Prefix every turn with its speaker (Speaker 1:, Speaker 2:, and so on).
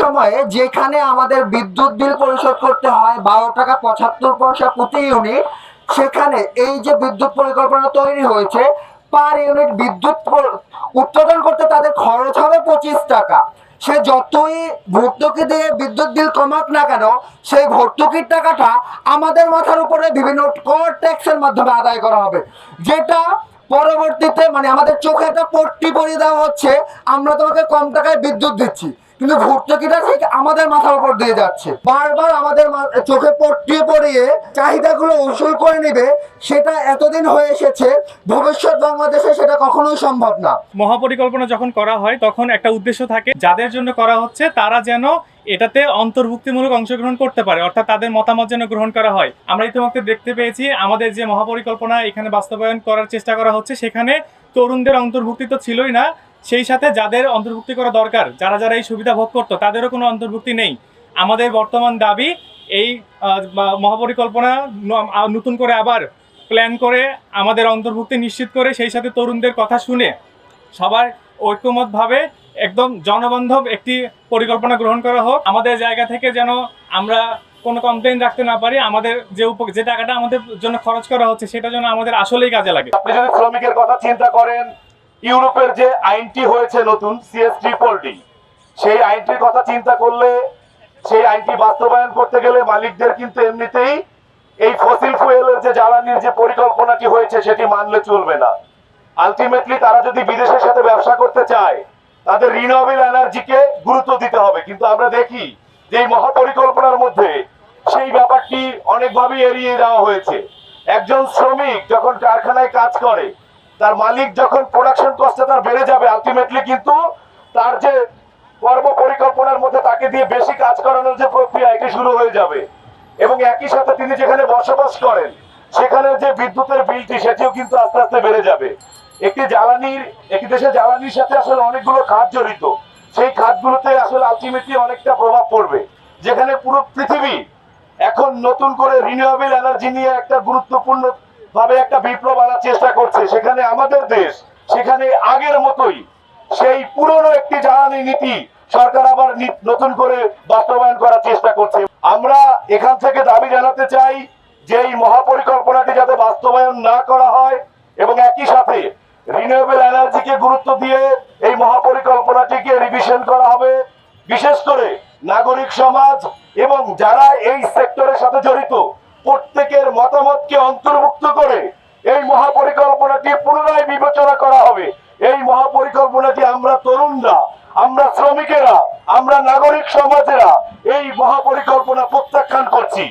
Speaker 1: সময়ে যেখানে আমাদের বিদ্যুৎ বিল পরিশোধ করতে হয় 12 টাকা 75 পয়সা প্রতি ইউনিট, সেখানে এই যে বিদ্যুৎ পরিকল্পনা তৈরি হয়েছে, পার ইউনিট বিদ্যুৎ উৎপাদন করতে তাদের খরচ হবে 25 টাকা। সে যতই ভর্তুকি দিয়ে বিদ্যুৎ বিল কমাক না কেন, সেই ভর্তুকির টাকাটা আমাদের মাথার উপরে বিভিন্ন কর ট্যাক্সের মাধ্যমে আদায় করা হবে, যেটা পরবর্তীতে মানে আমাদের চোখে একটা পট্টি পরিয়ে দেওয়া হচ্ছে, আমরা তোমাকে কম টাকায় বিদ্যুৎ দিচ্ছি, কিন্তু ভর্তুকিটা ঠিক আমাদের মাথার উপর দিয়ে যাচ্ছে। বারবার আমাদের চোখে পট্টি পরিয়ে চাহিদাগুলো উসুল করে নেবে, সেটা এতদিন হয়ে এসেছে, ভবিষ্যৎ বাংলাদেশে সেটা কখনোই সম্ভব না।
Speaker 2: মহাপরিকল্পনা যখন করা হয় তখন একটা উদ্দেশ্য থাকে, যাদের জন্য করা হচ্ছে তারা যেন এটাতে অন্তর্ভুক্তিমূলক অংশগ্রহণ করতে পারে, অর্থাৎ তাদের মতামত যেন গ্রহণ করা হয়। আমরা ইতিমধ্যে দেখতে পেয়েছি আমাদের যে মহাপরিকল্পনা এখানে বাস্তবায়ন করার চেষ্টা করা হচ্ছে, সেখানে তরুণদের অন্তর্ভুক্তি তো ছিলই না, সেই সাথে যাদের অন্তর্ভুক্তি করা দরকার, যারা যারা এই সুবিধা ভোগ করতো, তাদেরও কোনো অন্তর্ভুক্তি নেই। আমাদের বর্তমান দাবি এই মহাপরিকল্পনা নতুন করে আবার প্ল্যান করে আমাদের অন্তর্ভুক্তি নিশ্চিত করে, সেই সাথে তরুণদের কথা শুনে সবার ঐক্যমতভাবে একদম জনবান্ধব একটি পরিকল্পনা গ্রহণ করা হোক। আমাদের জায়গা থেকে যেন আমরা কোনো কমপ্লেন রাখতে না পারি, আমাদের যে টাকাটা আমাদের জন্য খরচ করা হচ্ছে সেটা যেন আমাদের আসলেই কাজে লাগে।
Speaker 3: আপনি যদি শ্রমিকের কথা চিন্তা করেন, ইউরোপের যে আইনটি হয়েছে নতুন CS340, সেই আইনটির কথা চিন্তা করলে, সেই আইনটি বাস্তবায়ন করতে গেলে মালিকদের কিন্তু এমনিতেই এই ফসিল ফুয়েলের যে জ্বালানির যে পরিকল্পনাটি হয়েছে সেটি মানলে চলবে না। আলটিমেটলি তারা যদি বিদেশের সাথে ব্যবসা করতে চায়, তাদের রিনিউয়েবল এনার্জিকে গুরুত্ব দিতে হবে। কিন্তু আমরা দেখি যে এই মহাপরিকল্পনার মধ্যে সেই ব্যাপারটি অনেকভাবেই এড়িয়ে দেওয়া হয়েছে। একজন শ্রমিক যখন কারখানায় কাজ করে, তার মালিক যখন প্রোডাকশন কস্টটা তার বেড়ে যাবে, আলটিমেটলি কিন্তু তার যে কর্ম পরিকল্পনার মধ্যে তাকে দিয়ে বেশি কাজ করানোর যে প্রক্রিয়া, এটি শুরু হয়ে যাবে। এবং একই সাথে তিনি যেখানে বসবাস করেন, সেখানে যে বিদ্যুতের বিলটি, সেটিও কিন্তু আস্তে আস্তে বেড়ে যাবে। একটি দেশে জ্বালানির সাথে আসলে অনেকগুলো খাত জড়িত, সেই খাতগুলোতে আসলে আলটিমেটলি অনেকটা প্রভাব পড়বে। যেখানে পুরো পৃথিবী এখন নতুন করে রিনিউয়েবল এনার্জি নিয়ে একটা গুরুত্বপূর্ণ ভাবে একটা বিপ্লব আনার চেষ্টা করছে, সেখানে আমাদের দেশ সেখানে আগের মতোই সেই পুরনো একটি জ্বালানি নীতি সরকার আবার নতুন করে বাস্তবায়ন করার চেষ্টা করছে। আমরা এখান থেকে দাবি জানাতে চাই যে এই মহাপরিকল্পনাটি যাতে বাস্তবায়ন না করা হয়, এবং একই সাথে রিনিউয়েবল এনার্জিকে গুরুত্ব দিয়ে এই মহাপরিকল্পনাটিকে রিভিশন করা হবে। বিশেষ করে নাগরিক সমাজ এবং যারা এই সেক্টরের সাথে জড়িত প্রত্যেকের মতামতকে অন্তর্ভুক্ত করে এই মহাপরিকল্পনাটি পুনরায় বিবেচনা করা হবে। এই মহাপরিকল্পনাটি আমরা তরুণরা, আমরা শ্রমিকেরা, আমরা নাগরিক সমাজেরা এই মহাপরিকল্পনা প্রত্যাখ্যান করছি।